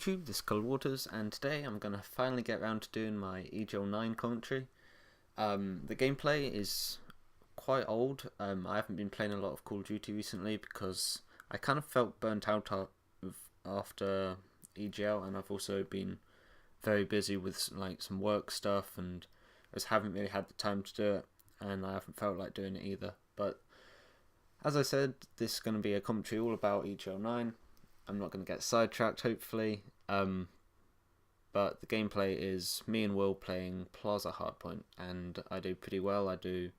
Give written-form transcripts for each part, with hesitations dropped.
YouTube, this is Cold Waters, and today I'm going to finally get around to doing my EGL 9 commentary. The gameplay is quite old. I haven't been playing a lot of Call of Duty recently because I kind of felt burnt out after EGL, and I've also been very busy with like some work stuff, and I just haven't really had the time to do it, and I haven't felt like doing it either. But as I said, this is going to be a commentary all about EGL 9. I'm not going to get sidetracked, hopefully. But the gameplay is me and Will playing Plaza Hardpoint, and I do pretty well. I do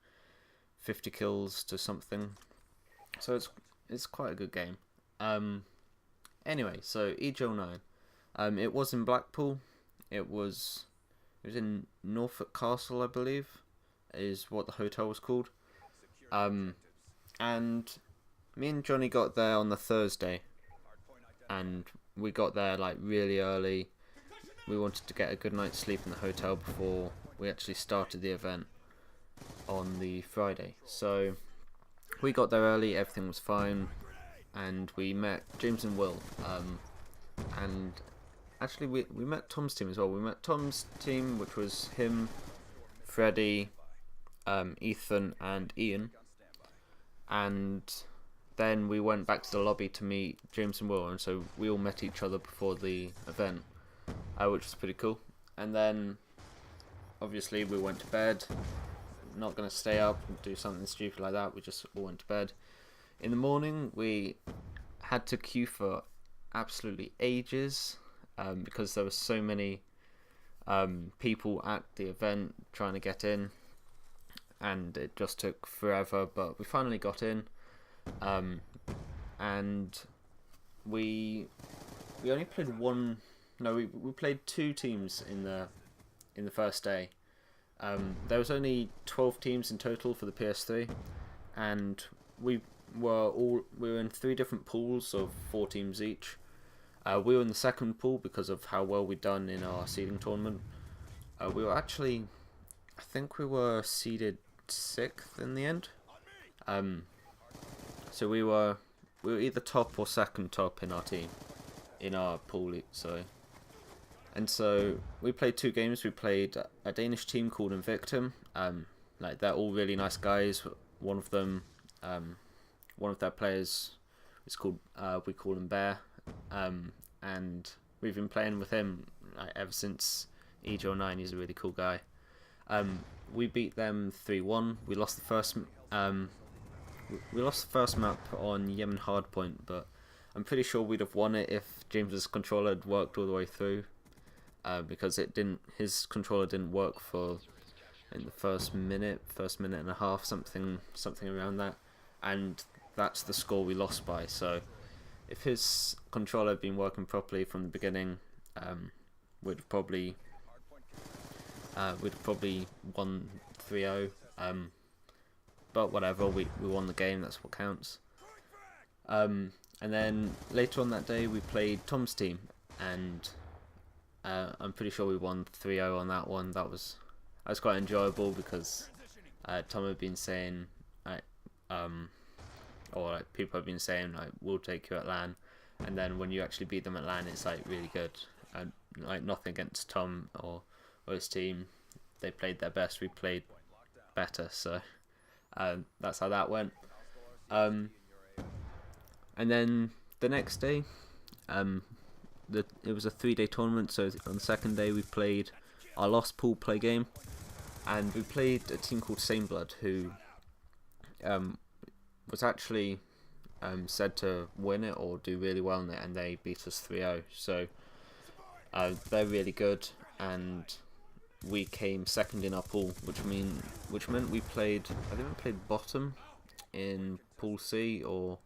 50 kills to something, so it's quite a good game. Anyway, so EGL 9. It was in Blackpool. It was in Norfolk Castle, I believe, is what the hotel was called. And me and Johnny got there on the Thursday, and we got there like really early. We wanted to get a good night's sleep in the hotel before we actually started the event on the Friday. So we got there early, everything was fine, and we met James and Will. And actually we met Tom's team as well. We met Tom's team, which was him, Freddie, Ethan and Ian. And then we went back to the lobby to meet James and Will, and so we all met each other before the event, which was pretty cool. And then obviously we went to bed. Not going to stay up and do something stupid like that. We just all went to bed. In the morning we had to queue for absolutely ages, because there were so many people at the event trying to get in, and it just took forever, but we finally got in. And we only played one. No, we played two teams in the first day. There was only 12 teams in total for the PS3, and we were in 3 different pools of 4 teams each. We were in the second pool because of how well we'd done in our seeding tournament. We were actually, I think we were seeded 6th in the end. So we were either top or second top in our team, in our pool. And so we played 2 games. We played a Danish team called Invictum. Like, they're all really nice guys. One of them, one of their players is called, we call him Bear. And we've been playing with him like ever since EGL 9. He's a really cool guy. We beat them 3-1. We lost the first. We lost the first map on Yemen Hardpoint, but I'm pretty sure we'd have won it if James's controller had worked all the way through, because it didn't. His controller didn't work for in the first minute and a half, something around that, and that's the score we lost by. So if his controller had been working properly from the beginning, we'd have probably won 3-0. But whatever, we won the game, that's what counts. And then later on that day we played Tom's team, and I'm pretty sure we won 3-0 on that one. That was quite enjoyable because Tom had been saying, or like people have been saying, like, we'll take you at LAN, and then when you actually beat them at LAN, it's like really good. And like, nothing against Tom or his team, they played their best, we played better, so that's how that went. And then the next day, it was a 3-day tournament. So on the second day we played our lost pool play game, and we played a team called Sameblood, who was actually said to win it or do really well in it, and they beat us 3-0. So they're really good, and we came second in our pool, which meant we played, I think we played bottom in Pool C or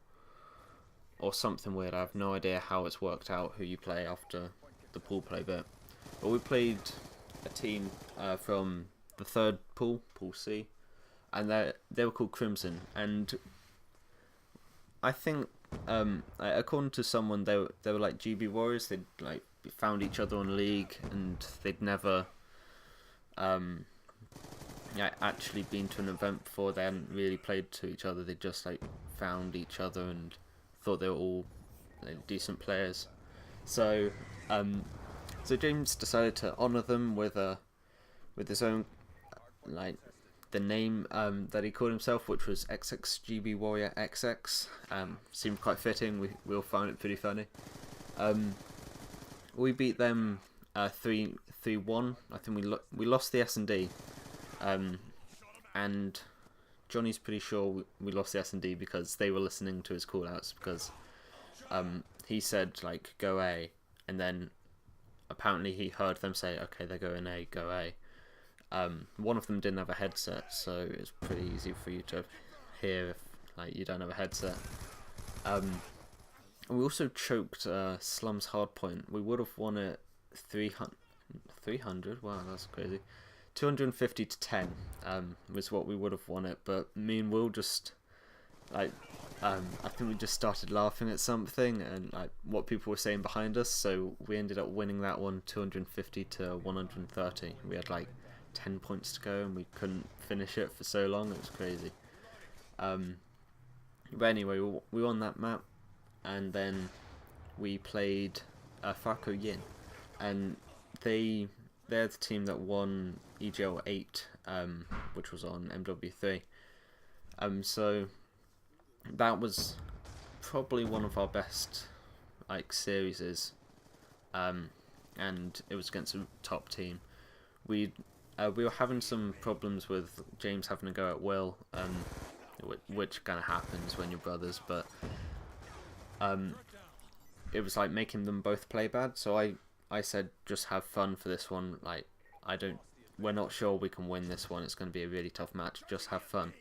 something weird. I have no idea how it's worked out, who you play after the pool play bit. But we played a team from the third pool, Pool C, and they were called Crimson. And I think, according to someone, they were like GB Warriors. They'd like found each other on League, and they'd never actually been to an event before. They hadn't really played to each other. They just like found each other and thought they were all like decent players. So So James decided to honour them with his own, like, the name that he called himself, which was XXGB Warrior XX. Seemed quite fitting. We all found it pretty funny. We beat them 3-1. I think we lost the S&D, and Johnny's pretty sure we lost the S&D because they were listening to his callouts, because he said, like, go A, and then apparently he heard them say, okay, they're going A, go A. One of them didn't have a headset, so it's pretty easy for you to hear if, like, you don't have a headset. We also choked Slum's Hardpoint. We would have won it 300. Wow, that's crazy. 250 to 10 was what we would have won it, but me and Will just, like, I think we just started laughing at something and, like, what people were saying behind us, so we ended up winning that one 250 to 130. We had like 10 points to go and we couldn't finish it for so long. It was crazy. But anyway, we won that map, and then we played Farco Yin, and they're the team that won EGL 8, which was on MW3. So that was probably one of our best, like, series, and it was against a top team. We were having some problems with James having to go at Will, which kind of happens when you're brothers, but it was like making them both play bad. So I said, just have fun for this one. Like, we're not sure we can win this one. It's going to be a really tough match. Just have fun.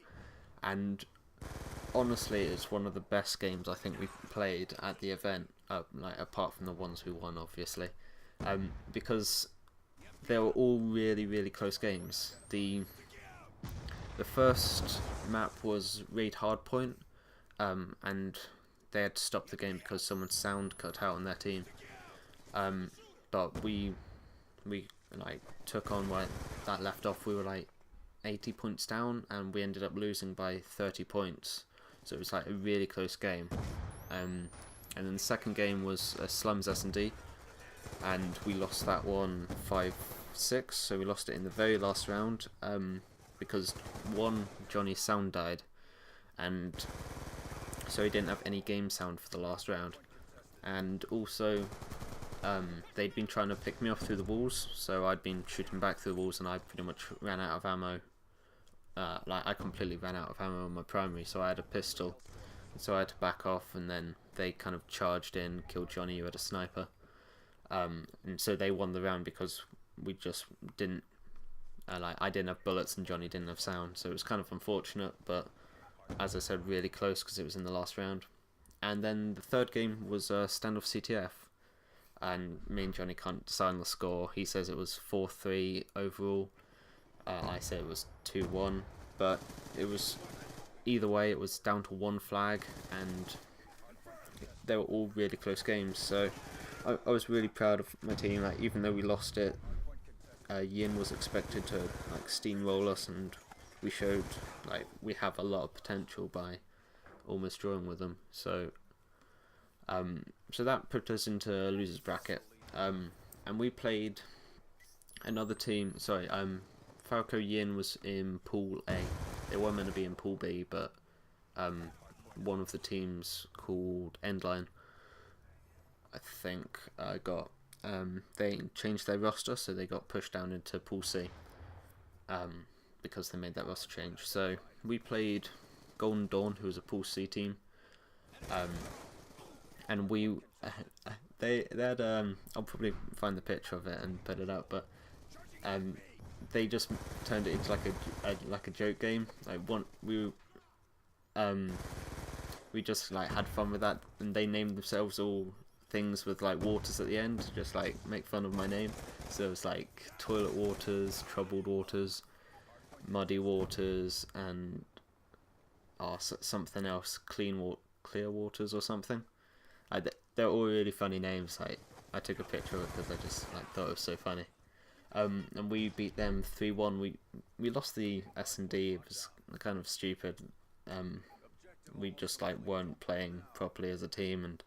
And honestly, it's one of the best games I think we've played at the event, like, apart from the ones we won, obviously, because they were all really, really close games. The first map was Raid Hardpoint, and they had to stop the game because someone's sound cut out on their team. But we like took on where that left off. We were like 80 points down, and we ended up losing by 30 points. So it was like a really close game. And then the second game was Slums S&D, and we lost that one 5-6. So we lost it in the very last round, because Johnny's sound died, and so he didn't have any game sound for the last round. And also, they'd been trying to pick me off through the walls, so I'd been shooting back through the walls, and I pretty much ran out of ammo. Like, I completely ran out of ammo on my primary, so I had a pistol, so I had to back off, and then they kind of charged in, killed Johnny, who had a sniper, and so they won the round because we just didn't, like, I didn't have bullets and Johnny didn't have sound, so it was kind of unfortunate, but as I said, really close because it was in the last round. And then the third game was Standoff CTF, and me and Johnny can't decide on the score. He says it was 4-3 overall. I say it was 2-1, but it was, either way, it was down to one flag, and they were all really close games. So I was really proud of my team. Like, even though we lost it, Yin was expected to, like, steamroll us, and we showed, like, we have a lot of potential by almost drawing with them. So so that put us into losers bracket, and we played another team. Sorry, Falco Yin was in Pool A. They were meant to be in Pool B, but one of the teams called Endline, I think, they changed their roster, so they got pushed down into Pool C, because they made that roster change. So we played Golden Dawn, who was a Pool C team, and they had, I'll probably find the picture of it and put it up, but they just turned it into like a joke game. Like, we just, like, had fun with that, and they named themselves all things with, like, waters at the end to just, like, make fun of my name. So it was like Toilet Waters, Troubled Waters, Muddy Waters, and something else, Clear Waters or something. They're all really funny names. I took a picture of it because I just, like, thought it was so funny. And we beat them 3-1. We lost the S&D. It was kind of stupid. We just, like, weren't playing properly as a team, and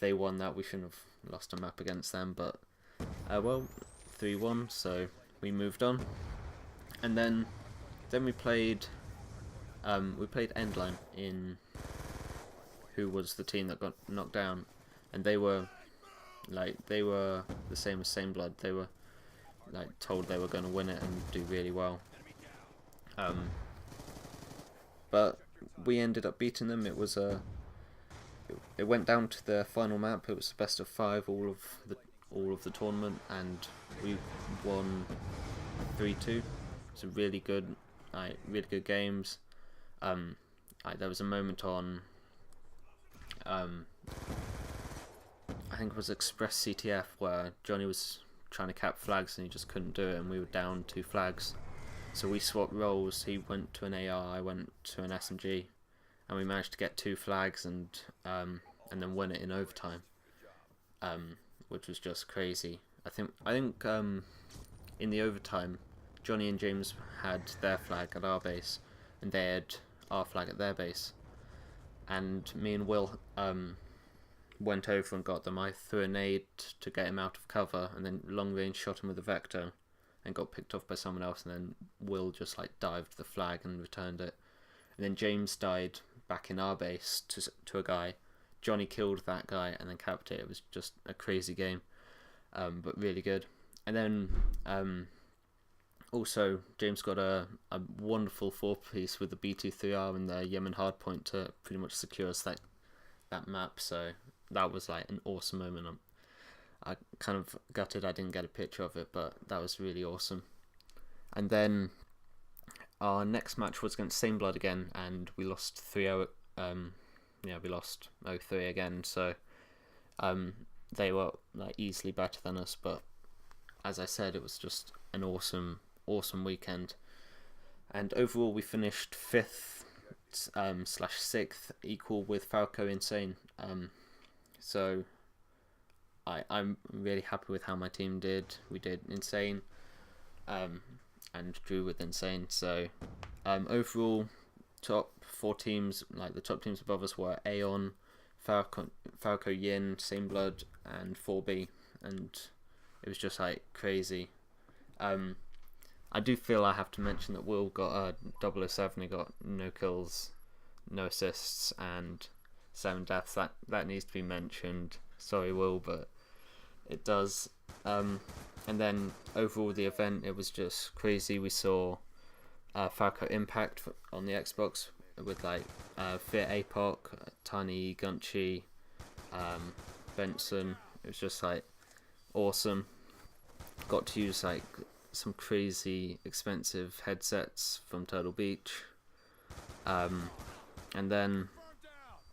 they won that. We shouldn't have lost a map against them, but well, 3-1, so we moved on. And then we played Endline, in who was the team that got knocked down, and they were the same as Same Blood. They were told they were going to win it and do really well. But we ended up beating them. It went down to the final map. It was the best of 5 all of the tournament, and we won 3-2. It's a really good games. There was a moment on I think it was Express CTF where Johnny was trying to cap flags and he just couldn't do it, and we were down 2 flags. So we swapped roles. He went to an AR, I went to an SMG, and we managed to get 2 flags and then win it in overtime, which was just crazy. I think in the overtime, Johnny and James had their flag at our base, and they had our flag at their base. And me and Will went over and got them. I threw a nade to get him out of cover, and then long range shot him with a Vector, and got picked off by someone else. And then Will just dived the flag and returned it. And then James died back in our base to a guy. Johnny killed that guy and then capped it. It was just a crazy game, but really good. And then also James got a wonderful 4-piece with the B23R and the Yemen hardpoint to pretty much secure us that map. So that was an awesome moment. I kind of gutted I didn't get a picture of it, but that was really awesome. And then our next match was against Same Blood again, and we lost 3-0. We lost 0-3 again. So they were easily better than us, but as I said, it was just an awesome weekend. And overall, we finished 5th / 6th, equal with Falco Insane. So I'm really happy with how my team did. We did Insane, and drew with Insane. So overall, top 4 teams, the top teams above us were Aeon, Falco Yin, Same Blood, and 4B, and it was just crazy. I do feel I have to mention that Will got a 007. He got no kills, no assists, and 7 deaths. That needs to be mentioned. Sorry, Will, but it does. And then overall, the event, it was just crazy. We saw Falco Impact on the Xbox with Fear APOC, Tiny Gunchi, Benson. It was just awesome. Got to use some crazy expensive headsets from Turtle Beach, and then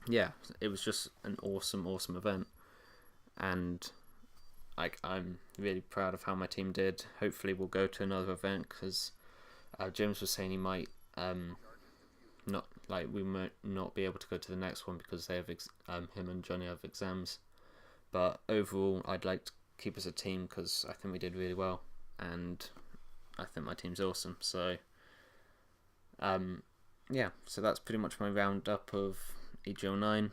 it was just an awesome event, and I'm really proud of how my team did. Hopefully we'll go to another event, because James was saying he might we might not be able to go to the next one because they have him and Johnny have exams. But overall, I'd like to keep us a team because I think we did really well, and I think my team's awesome. So so that's pretty much my roundup of EGL 9,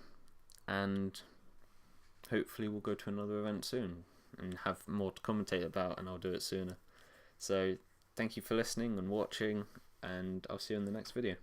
and hopefully we'll go to another event soon and have more to commentate about, and I'll do it sooner. So thank you for listening and watching, and I'll see you in the next video.